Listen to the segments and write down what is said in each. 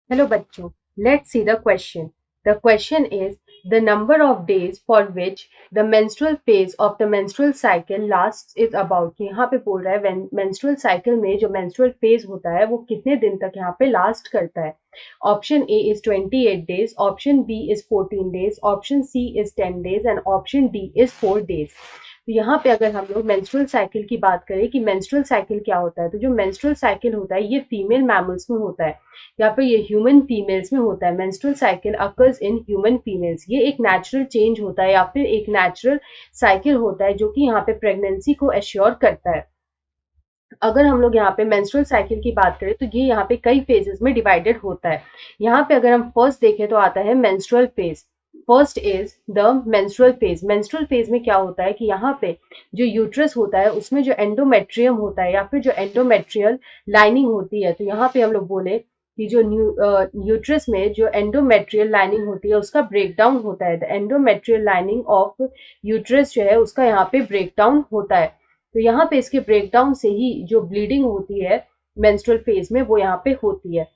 Hello बच्चों, let's see the question. The question is the number of days for which the menstrual phase of the menstrual cycle lasts is about. कि यहाँ पे बोल रहा है menstrual cycle में जो menstrual phase होता है वो कितने दिन तक यहाँ पे last करता है. Option A is 28 days, option B is 14 days, option C is 10 days and option D is 4 days. तो यहाँ पे अगर हम लोग मेंस्ट्रुअल साइकिल की बात करें कि मेंस्ट्रुअल साइकिल क्या होता है, तो जो मेंस्ट्रुअल साइकिल होता है ये फीमेल मैमल्स में होता है या फिर ये ह्यूमन फीमेल्स में होता है. Menstrual cycle occurs in human females. ये एक नेचुरल चेंज होता है या फिर एक नेचुरल साइकिल होता है जो कि यहाँ पे प्रेगनेंसी को एश्योर करता है. अगर हम लोग यहाँ पे मेंस्ट्रुअल साइकिल की बात करें तो ये यहाँ पे कई फेजेस में डिवाइडेड होता है. यहाँ पे अगर हम फर्स्ट देखें तो आता है menstrual phase. First is the menstrual phase. Menstrual phase में क्या होता है कि यहाँ पे जो यूट्रस होता है उसमें जो एंडोमेट्रियम होता है या फिर जो एंडोमेट्रियल लाइनिंग होती है, तो यहाँ पे हम लोग बोले कि जो यूट्रस में जो एंडोमेट्रियल लाइनिंग होती है उसका ब्रेकडाउन होता है. The endometrial lining of uterus जो है उसका यहाँ पे ब्रेकडाउन होता है. तो यहाँ पे इसके ब्रेकडाउन से ही जो ब्लीडिंग होती है मेंस्ट्रुअल फेज में वो यहाँ पे होती है.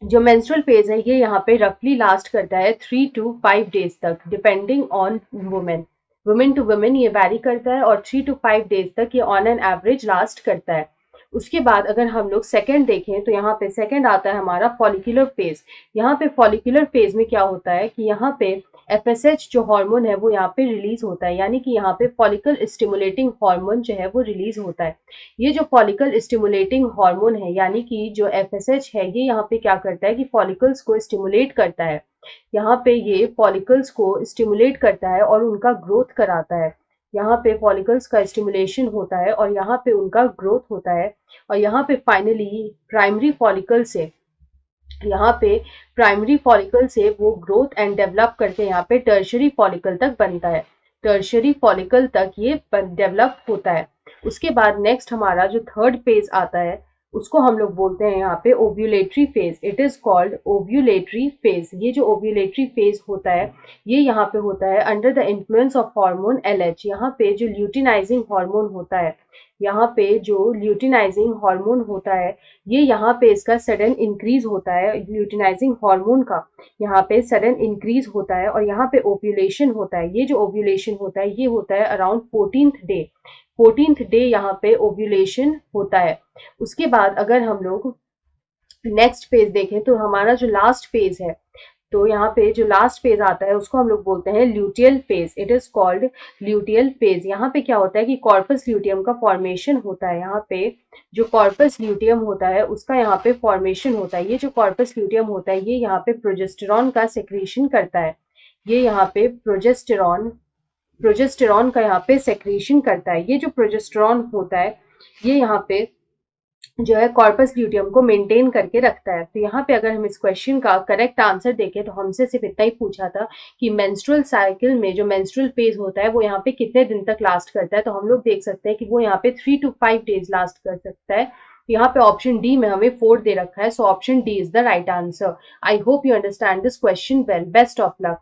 जो मेंस्ट्रुअल फेज है ये यहाँ पे रफली लास्ट करता है 3 to 5 डेज तक depending on women. Women to women ये वैरी करता है और 3 to 5 डेज तक ये ऑन एन एवरेज लास्ट करता है. उसके बाद अगर हम लोग सेकंड देखें तो यहाँ पे सेकंड आता है हमारा फॉलिकुलर फेज. यहाँ पे फॉलिकुलर फेज में क्या होता है कि यहाँ पे एफएसएच जो हार्मोन है वो यहाँ पे रिलीज होता है, यानी कि यहाँ पे फॉलिकल स्टिमुलेटिंग हार्मोन जो है वो रिलीज होता है. ये जो फॉलिकल स्टिमुलेटिंग हार्मोन है यानी कि जो एफएसएच है ये यहाँ पे क्या करता है कि फॉलिकल्स को स्टिमुलेट करता है. यहाँ पे ये फॉलिकल्स को स्टिमुलेट करता है और उनका ग्रोथ कराता है. यहाँ पे फॉलिकल्स का स्टिमुलेशन होता है और यहाँ पे उनका ग्रोथ होता है. और यहाँ पे फाइनली प्राइमरी फॉलिकल से वो ग्रोथ एंड डेवलप करके यहाँ पे टर्शरी फॉलिकल तक बनता है. टर्शरी फॉलिकल तक ये डेवलप होता है. उसके बाद नेक्स्ट हमारा जो थर्ड फेज आता है उसको हम लोग बोलते हैं यहाँ पे ovulatory phase. It is called ovulatory phase. ये जो ओव्यूलेटरी फेज होता है ये यहाँ पे होता है under the influence of hormone LH. यहाँ पे जो ल्यूटिनाइजिंग हार्मोन होता है, यहाँ पे जो ल्यूटिनाइजिंग हार्मोन होता है ये यहाँ पे इसका सडन इंक्रीज होता है. ल्यूटिनाइजिंग हार्मोन का यहाँ पे सडन इंक्रीज होता है और यहाँ पे ओव्यूलेशन होता है. ये जो ओव्यूलेशन होता है ये होता है around 14th day. 14th day यहाँ पे ओव्यूलेशन होता है. उसके बाद अगर हम लोग नेक्स्ट फेज देखें तो हमारा जो लास्ट फेज है, तो यहाँ पे जो लास्ट फेज आता है उसको हम लोग बोलते हैं luteal phase. It is called luteal phase. यहाँ पे क्या होता है कि कॉर्पस ल्यूटियम का फॉर्मेशन होता है. यहाँ पे जो कॉर्पस ल्यूटियम होता है उसका यहाँ पे फॉर्मेशन होता है. ये जो कॉर्पस ल्यूटियम होता है ये यहाँ पे प्रोजेस्टेरॉन का सेक्रेशन करता है. ये यहाँ पे प्रोजेस्टेरॉन का यहाँ पे सेक्रेशन करता है. ये जो प्रोजेस्टेरॉन होता है ये यहाँ पे जो है कॉर्पस ल्यूटियम को मेंटेन करके रखता है. तो यहाँ पे अगर हम इस क्वेश्चन का करेक्ट आंसर देखें तो हमसे सिर्फ इतना ही पूछा था कि मेंस्ट्रुअल साइकिल में जो मेंस्ट्रुअल फेज होता है वो यहाँ पे कितने दिन तक लास्ट करता है, तो हम लोग देख सकते हैं कि वो यहाँ पे 3 to 5 डेज लास्ट कर सकता है. यहाँ पे ऑप्शन डी में हमें 4 दे रखा है, so option D is the right answer. I hope you understand this question well. Best of luck.